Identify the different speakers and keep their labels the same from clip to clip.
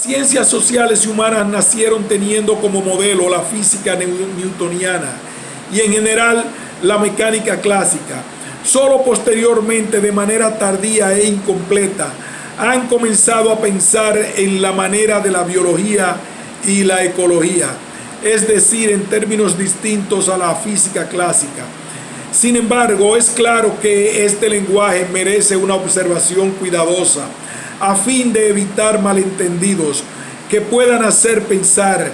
Speaker 1: Ciencias sociales y humanas nacieron teniendo como modelo la física newtoniana y en general la mecánica clásica. Solo posteriormente, de manera tardía e incompleta, han comenzado a pensar en la manera de la biología y la ecología, es decir, en términos distintos a la física clásica. Sin embargo, es claro que este lenguaje merece una observación cuidadosa a fin de evitar malentendidos que puedan hacer pensar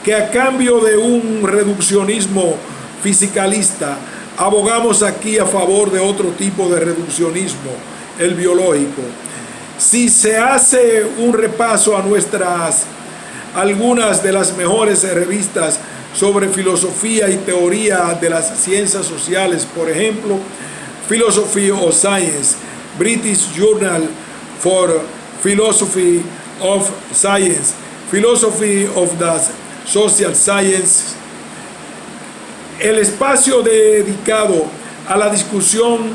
Speaker 1: que a cambio de un reduccionismo fisicalista, abogamos aquí a favor de otro tipo de reduccionismo, el biológico. Si se hace un repaso a algunas de las mejores revistas sobre filosofía y teoría de las ciencias sociales, por ejemplo, Philosophy of Science, British Journal for Philosophy of Science, Philosophy of the Social Sciences. El espacio dedicado a la discusión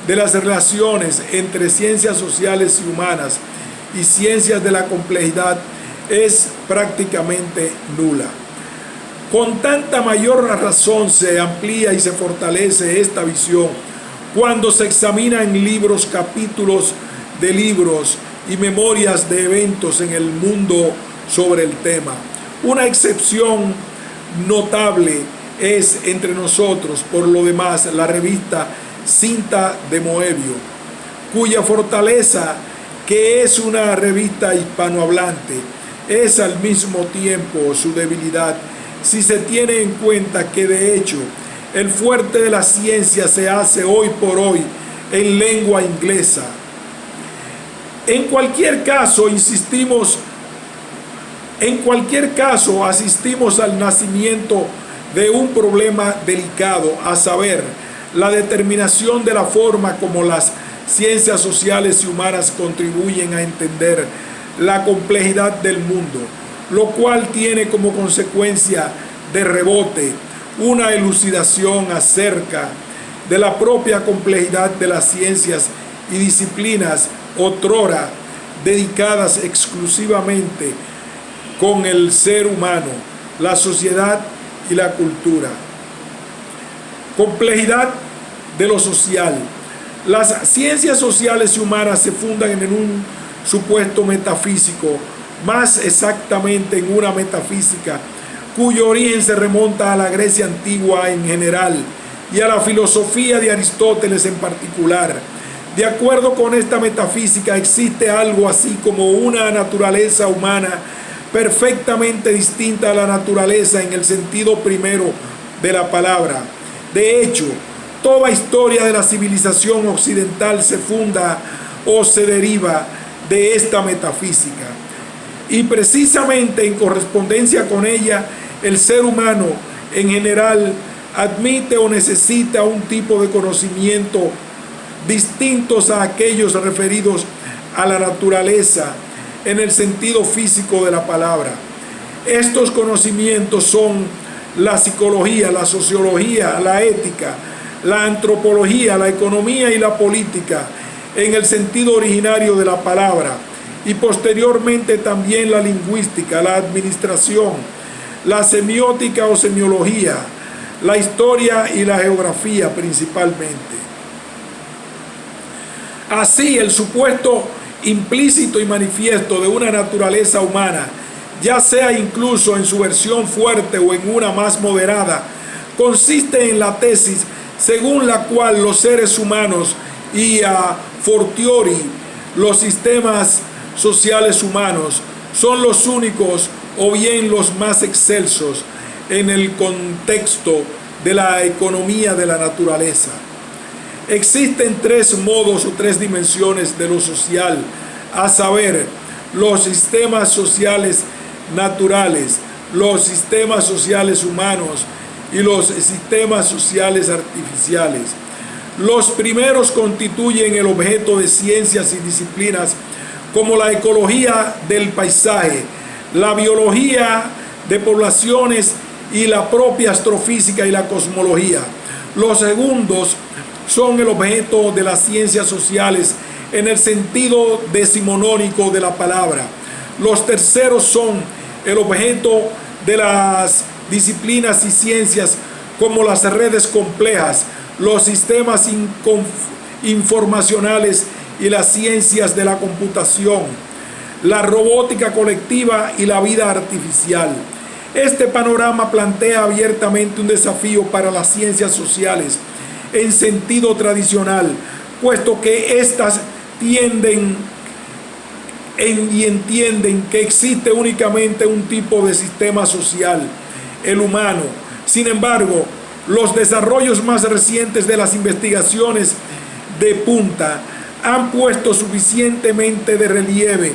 Speaker 1: de las relaciones entre ciencias sociales y humanas y ciencias de la complejidad es prácticamente nula. Con tanta mayor razón se amplía y se fortalece esta visión cuando se examinan libros, capítulos de libros y memorias de eventos en el mundo sobre el tema. Una excepción notable es entre nosotros, por lo demás, la revista Cinta de Moebio, cuya fortaleza, que es una revista hispanohablante, es al mismo tiempo su debilidad, si se tiene en cuenta que de hecho el fuerte de la ciencia se hace hoy por hoy en lengua inglesa. En cualquier caso, asistimos al nacimiento de un problema delicado, a saber, la determinación de la forma como las ciencias sociales y humanas contribuyen a entender la complejidad del mundo, lo cual tiene como consecuencia de rebote una elucidación acerca de la propia complejidad de las ciencias y disciplinas otrora dedicadas exclusivamente con el ser humano, la sociedad y la cultura. Complejidad de lo social. Las ciencias sociales y humanas se fundan en un supuesto metafísico, más exactamente en una metafísica cuyo origen se remonta a la Grecia antigua en general y a la filosofía de Aristóteles en particular. De acuerdo con esta metafísica, existe algo así como una naturaleza humana perfectamente distinta a la naturaleza en el sentido primero de la palabra. De hecho, toda historia de la civilización occidental se funda o se deriva de esta metafísica. Y precisamente en correspondencia con ella, el ser humano en general admite o necesita un tipo de conocimiento distintos a aquellos referidos a la naturaleza en el sentido físico de la palabra. Estos conocimientos son la psicología, la sociología, la ética, la antropología, la economía y la política en el sentido originario de la palabra, y posteriormente también la lingüística, la administración, la semiótica o semiología, la historia y la geografía principalmente. Así, el supuesto implícito y manifiesto de una naturaleza humana, ya sea incluso en su versión fuerte o en una más moderada, consiste en la tesis según la cual los seres humanos y a fortiori los sistemas sociales humanos son los únicos o bien los más excelsos en el contexto de la economía de la naturaleza. Existen tres modos o tres dimensiones de lo social, a saber, los sistemas sociales naturales, los sistemas sociales humanos y los sistemas sociales artificiales. Los primeros constituyen el objeto de ciencias y disciplinas como la ecología del paisaje, la biología de poblaciones y la propia astrofísica y la cosmología. Los segundos son el objeto de las ciencias sociales en el sentido decimonónico de la palabra. Los terceros son el objeto de las disciplinas y ciencias como las redes complejas, los sistemas informacionales y las ciencias de la computación, la robótica colectiva y la vida artificial. Este panorama plantea abiertamente un desafío para las ciencias sociales en sentido tradicional, puesto que éstas entienden que existe únicamente un tipo de sistema social, el humano. Sin embargo, los desarrollos más recientes de las investigaciones de punta han puesto suficientemente de relieve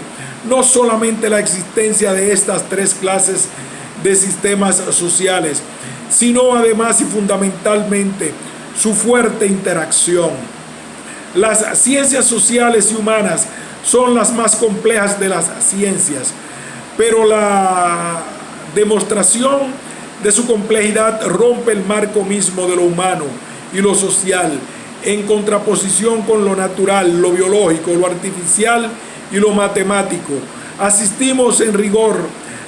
Speaker 1: no solamente la existencia de estas tres clases de sistemas sociales, sino además y fundamentalmente su fuerte interacción. Las ciencias sociales y humanas son las más complejas de las ciencias, pero la demostración de su complejidad rompe el marco mismo de lo humano y lo social, en contraposición con lo natural, lo biológico, lo artificial y lo matemático. Asistimos en rigor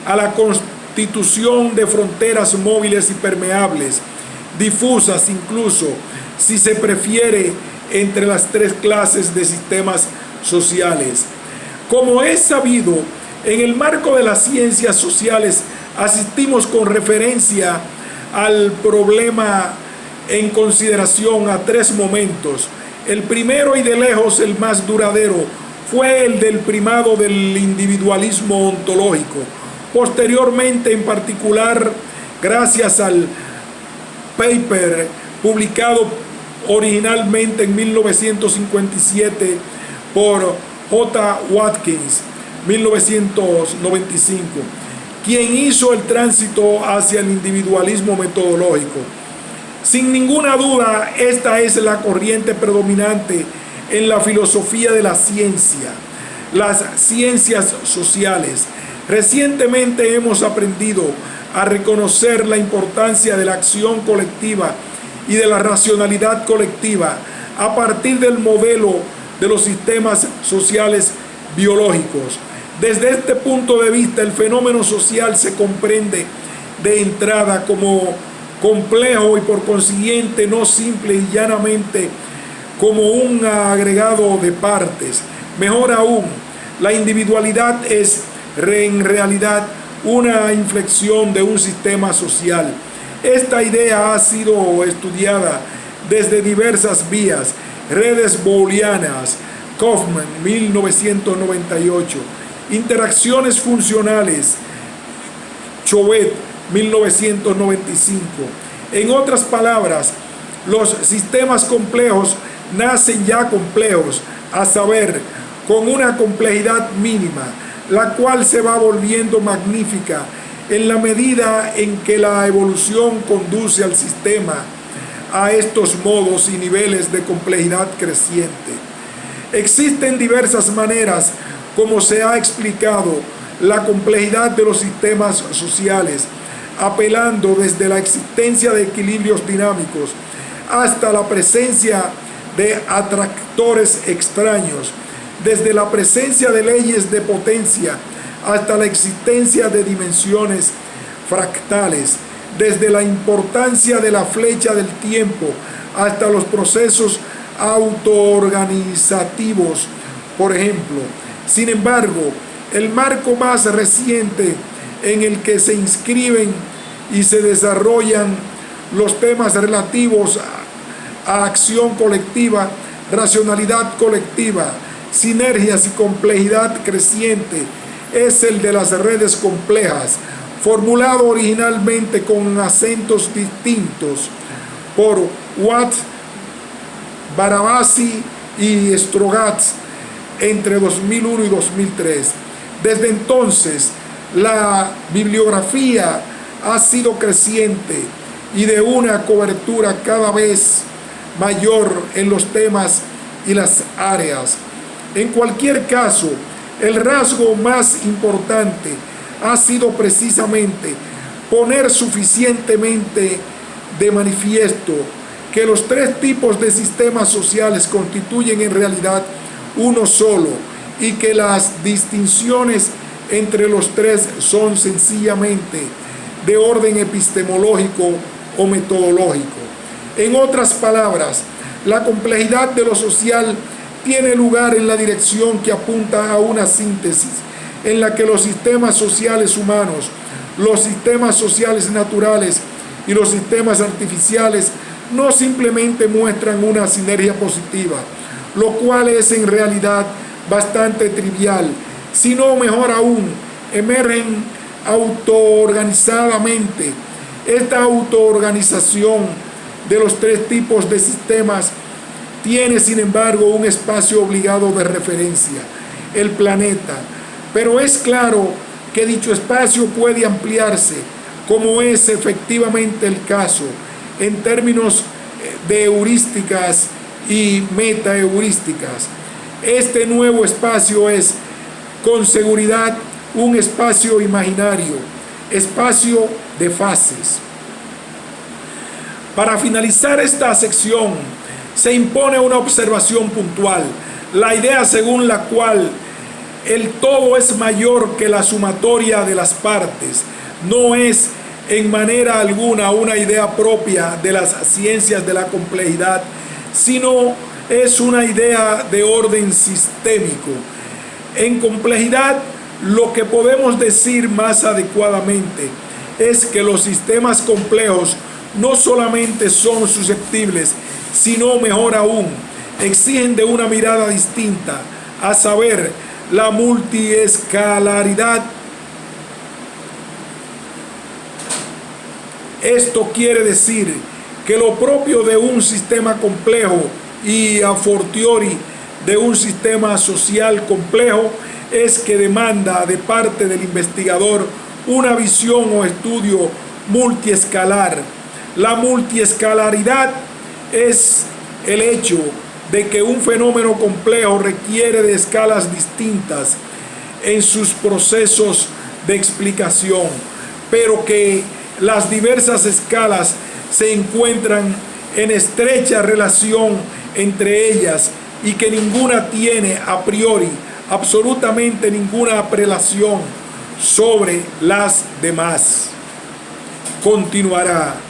Speaker 1: a la constitución de fronteras móviles y permeables, difusas incluso, si se prefiere, entre las tres clases de sistemas sociales. Como es sabido, en el marco de las ciencias sociales asistimos con referencia al problema en consideración a tres momentos. El primero y de lejos el más duradero fue el del primado del individualismo ontológico. Posteriormente, en particular, gracias al paper publicado originalmente en 1957 por J. Watkins, 1995, quien hizo el tránsito hacia el individualismo metodológico. Sin ninguna duda, esta es la corriente predominante en la filosofía de la ciencia, las ciencias sociales. Recientemente hemos aprendido a reconocer la importancia de la acción colectiva y de la racionalidad colectiva a partir del modelo de los sistemas sociales biológicos. Desde este punto de vista, el fenómeno social se comprende de entrada como complejo y por consiguiente no simple y llanamente como un agregado de partes. Mejor aún, la individualidad es en realidad una inflexión de un sistema social. Esta idea ha sido estudiada desde diversas vías: redes booleanas, Kaufman, 1998, interacciones funcionales, Chauvet, 1995. En otras palabras, los sistemas complejos nacen ya complejos, a saber, con una complejidad mínima, la cual se va volviendo magnífica en la medida en que la evolución conduce al sistema a estos modos y niveles de complejidad creciente. Existen diversas maneras, como se ha explicado, la complejidad de los sistemas sociales, apelando desde la existencia de equilibrios dinámicos hasta la presencia de atractores extraños, desde la presencia de leyes de potencia hasta la existencia de dimensiones fractales, desde la importancia de la flecha del tiempo hasta los procesos autoorganizativos, por ejemplo. Sin embargo, el marco más reciente en el que se inscriben y se desarrollan los temas relativos a acción colectiva, racionalidad colectiva, sinergias y complejidad creciente es el de las redes complejas, formulado originalmente con acentos distintos por Watt, Barabasi y Strogatz entre 2001 y 2003. Desde entonces, la bibliografía ha sido creciente y de una cobertura cada vez mayor en los temas y las áreas. En cualquier caso, el rasgo más importante ha sido precisamente poner suficientemente de manifiesto que los tres tipos de sistemas sociales constituyen en realidad uno solo y que las distinciones entre los tres son sencillamente de orden epistemológico o metodológico. En otras palabras, la complejidad de lo social tiene lugar en la dirección que apunta a una síntesis en la que los sistemas sociales humanos, los sistemas sociales naturales y los sistemas artificiales no simplemente muestran una sinergia positiva, lo cual es en realidad bastante trivial, sino mejor aún, emergen autoorganizadamente. Esta autoorganización de los tres tipos de sistemas tiene, sin embargo, un espacio obligado de referencia, el planeta. Pero es claro que dicho espacio puede ampliarse, como es efectivamente el caso, en términos de heurísticas y metaheurísticas. Este nuevo espacio es, con seguridad, un espacio imaginario, espacio de fases. Para finalizar esta sección, se impone una observación puntual, la idea según la cual el todo es mayor que la sumatoria de las partes, no es en manera alguna una idea propia de las ciencias de la complejidad, sino es una idea de orden sistémico. En complejidad, lo que podemos decir más adecuadamente es que los sistemas complejos no solamente son susceptibles, sino mejor aún, exigen de una mirada distinta, a saber, la multiescalaridad. Esto quiere decir que lo propio de un sistema complejo y a fortiori de un sistema social complejo es que demanda de parte del investigador una visión o estudio multiescalar. La multiescalaridad es el hecho de que un fenómeno complejo requiere de escalas distintas en sus procesos de explicación, pero que las diversas escalas se encuentran en estrecha relación entre ellas y que ninguna tiene a priori absolutamente ninguna prelación sobre las demás. Continuará.